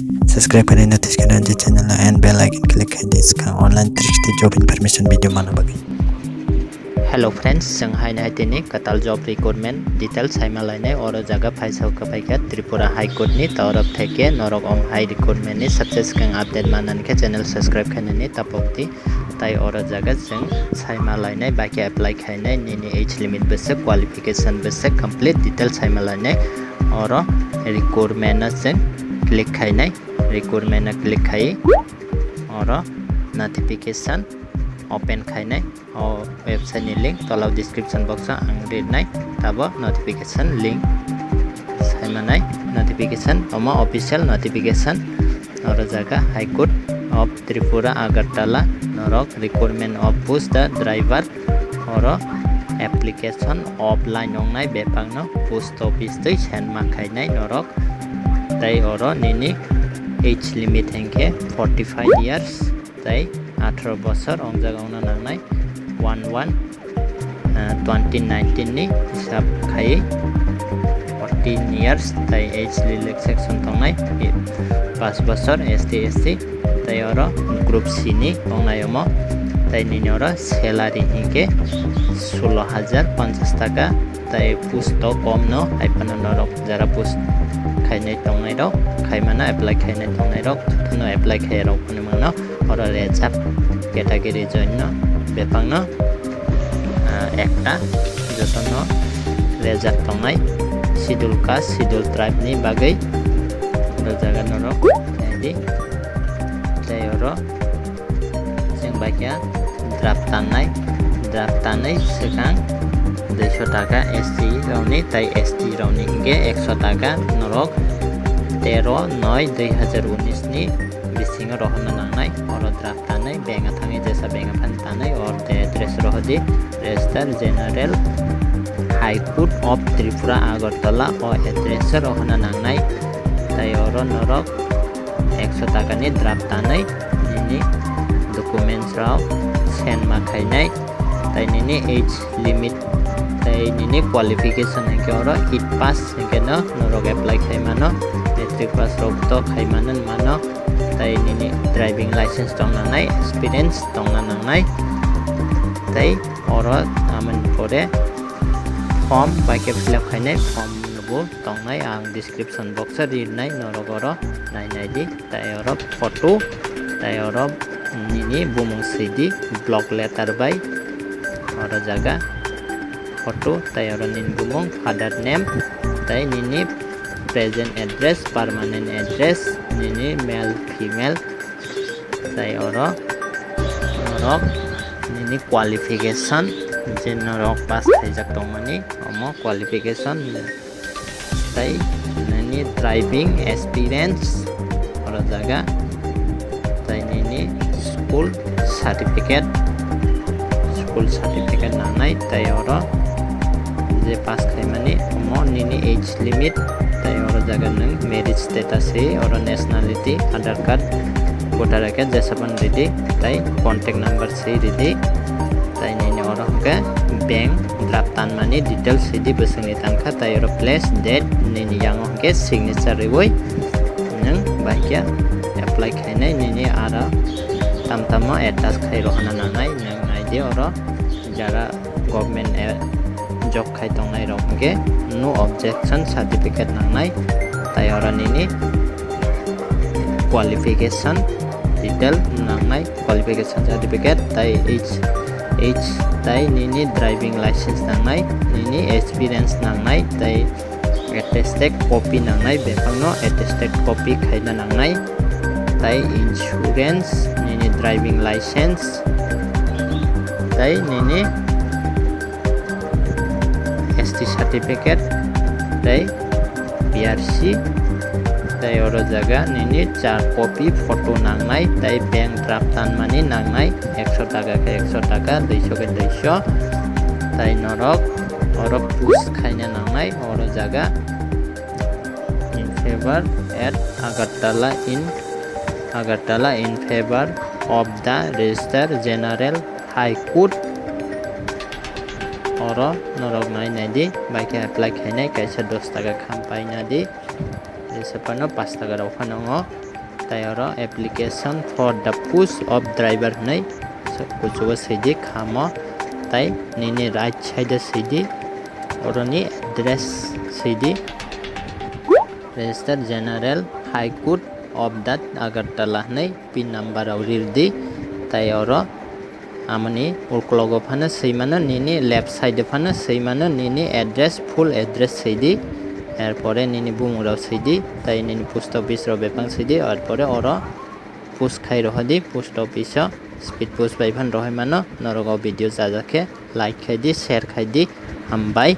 Subscribe kalian notice kalian di channel and bell icon click kalian इसका online trick job information video mana bagi. Hello friends, जों हाइनाय दिनै कताल जब recruitment details हाइमालायनाय और जगह फाइसाव कपाइका Tripura high court नि तरफ थेके नरक अम हाई रिक्रुटमेंट नि सबसे सिगां अपडेट माननानैके चैनल सब्सक्राइब खालामनानै तापकति ताई और जगह जों हाइमालायनाय बाकी एप्लाई खालामनाय निनि एज लिमिट बेसे क्वालिफिकेशन बेसे कंप्लीट डिटेल्स हाइमालायनाय और रिक्रुटमेंट जों क्लिक खालामनाय रिक्रुटमेंट क्लिक खाइ और नोटिफिकेशन ओपन खालामनाय और वेबसाइट नि लिंक तलाव डिस्क्रिप्शन बॉक्स आं लिरनाय ताबो नोटिफिकेशन लिंक सायमानाय नोटिफिकेशन अमा ऑफिशियल नोटिफिकेशन और जगह high court of Tripura Agartala नरक recruitment of post the driver और एप्लीकेशन ऑफलाइन ऑनलाइन बेपांगनो पोस्ट ऑफिस तै सेंड माखायनाय नरक तै और निनि एज लिमिट हेंके 45 इयर्स तै 18 बছर अंग जगावना नांनाय 1/1/2019 नि हिसाब खायै 14 इयर्स तै एज रिलैक्सेशन तंनाय 5 बছर एसटी एससी तै और ग्रुप सी नि तंनायमो तै निनि और सैलारी हिके 16,050 टाका तै पोस्ट कम न हाइपन नरक जरा पोस्ट खायनाय तंनाय रक खायमाना एप्लाई खायनाय तंनाय रक थनो एप्लाई खाय रक फनमानो और रेजाब कैटेगरी जन्य बेपांगनो एकटा जतनो रेजाब तंनाय शिड्यूल कास्ट शिड्यूल ट्राइब नि बागै जगह नरक एदि तै और जों बाकिया ड्राफ्ट तानाय सिगां 200 टाका एसटी रावनि तै एसटी रावनि हिंगे 100 टाका नरक 13/9/2019 नि बिसिंग रहना नांनाय और ड्राफ्ट तानाय बेंगा थाङै जेसा बेंगा फान तानाय और ते एड्रेस रहदि registrar general high court of Tripura Agartala और एड्रेस रहना नांनाय तै और नरक 100 टाका नि ड्राफ्ट तानाय निनि डकुमेंट्स राव सेंड माखायनाय तै निनि एज लिमिट तै निनि क्वालिफिकेशन हेंके और 8 पास हेंके न नरक एप्लाई खायमानो मेट्रिक पास रक तो खायमानन मानो तै निनि ड्राइविंग लाइसेंस दंनाय एक्सपीरियंस दंना नांनाय तै और आमन परे फॉर्म बाके फिलअप खायनाय फॉर्म नबो दंनाय आं डिस्क्रिप्शन बॉक्स लिरनाय नरक और नायनायदि तै और फोटो तै और निनि बुमुं सिदि ब्लॉक लेटर बाय और जगह फोटो तै और निनि बुमुं फादर नेम तै निनि प्रेजेंट एड्रेस परमानेंट एड्रेस निनि मेल फीमेल तै और नरक निनि क्वालिफिकेशन जे नरक पास खायजाक दंमानि अमो क्वालिफिकेशन तै निनि ड्राइविंग एक्सपीरियंस और जगह तै निनि स्कूल सर्टिफिकेट नांनाय तै और जे पास खायमानि अमो निनि एज लिमिट तै और जगह नों मैरिज स्टेटस और नेशनलिटी आधार कार्ड वोटर कार्ड जेसाबन रेडी तै कॉन्टैक्ट नंबर से रेडी तै निनि और हमके बैंक ड्राफ्ट तानमानि डिटेल्स रेडी बोसोंनि तानखा तै और प्लेस डेट निनि यांग हमके सिग्नेचर रिवय नों बाकिया एप्लाई खायनाय निनि आरो तामतामा एटाच खाय रहना नांनाय नों नायदि और जरा गवर्नमेंट जॉब खाय तंनाय रंगे नो ऑब्जेक्शन सर्टिफिकेट नांनाय तै और निनि क्वालिफिकेशन डिटेल नांनाय क्वालिफिकेशन सर्टिफिकेट तै एज तै निनि ड्राइविंग लाइसेंस नांनाय निनि एक्सपीरियंस नांनाय तै एटेस्टेड कॉपी नांनाय बेफांनो एटेस्टेड कॉपी खायना नांनाय तै इंश्योरेंस निनि ड्राइविंग लाइसेंस तै निनि एसटी सर्टिफिकेट तै पीआरसी तै और जगह निनि 4 कॉपी फोटो नांनाय तै बैंक ड्राफ्ट तानमानि नांनाय 100 टाका के 100 टाका 200 के 200 तै नरक और पोस्ट खायना नांनाय और जगह in favour at Agartala in favour of the registrar general high court और नरक नायनायदि बाइक एप्लाई खायनाय कैसे 10 टाका खामपायनादि जेसेबानो 5 टाका Rao फानांगो tai oro application for the push of driver nei kuchugo seidi khamo tai nini right side seidi oroni address seidi register general high court of that Agartala nei pin number rirdi tai oro amani urklogo phana seimano nini left side phana seimano nini address full address seidi erpore nini bumurao seidi tai nini post office ro bepang seidi erpore oro post khai rohadi post office speed post bai phan rohai mano norogo video jajake like khai di share khai di hambai।